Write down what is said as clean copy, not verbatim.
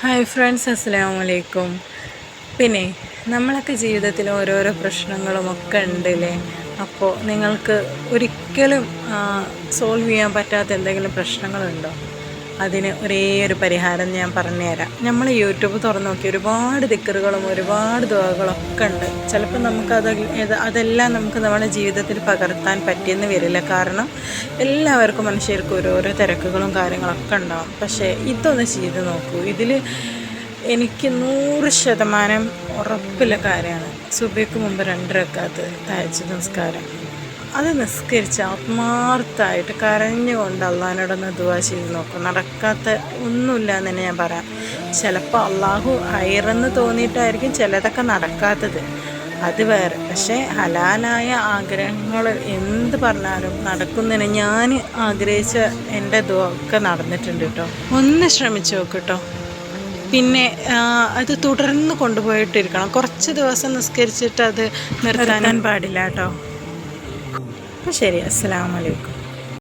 Hi friends, അസ്സലാമു അലൈക്കും. പിന്നെ നമ്മളൊക്കെ ജീവിതത്തിൽ ഓരോരോ പ്രശ്നങ്ങളുമൊക്കെ ഉണ്ടല്ലേ. അപ്പോൾ നിങ്ങൾക്ക് ഒരിക്കലും സോൾവ് ചെയ്യാൻ പറ്റാത്ത എന്തെങ്കിലും പ്രശ്നങ്ങളുണ്ടോ? അതിന് ഒരേ ഒരു പരിഹാരം ഞാൻ പറഞ്ഞുതരാം. നമ്മൾ യൂട്യൂബ് തുറന്ന് നോക്കി ഒരുപാട് ദിക്റുകളും ഒരുപാട് ദുആകളൊക്കെ ഉണ്ട്. ചിലപ്പോൾ അതെല്ലാം നമുക്ക് നമ്മുടെ ജീവിതത്തിൽ പകർത്താൻ പറ്റിയെന്ന് വരില്ല. കാരണം എല്ലാവർക്കും മനുഷ്യർക്കും ഓരോരോ തിരക്കുകളും കാര്യങ്ങളൊക്കെ ഉണ്ടാവും. പക്ഷേ ഇതൊന്ന് ചെയ്ത് നോക്കൂ. ഇതിൽ എനിക്ക് 100% ഉറപ്പുള്ള കാര്യമാണ്. സുബഹിക്ക് മുമ്പ് 2 റക്അത്ത് തഹജ്ജുദ് നിസ്കാരം, അത് നിസ്കരിച്ച് ആത്മാർത്ഥമായിട്ട് കരഞ്ഞുകൊണ്ട് അള്ളാഹിനോടൊന്ന് ദുആ ചെയ്ത് നോക്കും. നടക്കാത്ത ഒന്നുമില്ല എന്ന് തന്നെ ഞാൻ പറയാം. ചിലപ്പോൾ അള്ളാഹു ഹൈറെന്ന് തോന്നിയിട്ടായിരിക്കും ചിലതൊക്കെ നടക്കാത്തത്, അത് വേറെ. പക്ഷേ ഹലാലായ ആഗ്രഹങ്ങൾ എന്ത് പറഞ്ഞാലും നടക്കുന്നതിന് ഞാൻ ആഗ്രഹിച്ച എൻ്റെ ദുആ ഒക്കെ നടന്നിട്ടുണ്ട് കേട്ടോ. ഒന്ന് ശ്രമിച്ച് നോക്ക് കേട്ടോ. പിന്നെ അത് തുടർന്ന് കൊണ്ടുപോയിട്ടിരിക്കണം. കുറച്ച് ദിവസം നിസ്കരിച്ചിട്ട് അത് നിർത്താൻ പാടില്ല കേട്ടോ. അപ്പോൾ ശരി, അസ്സലാമു അലൈക്കും.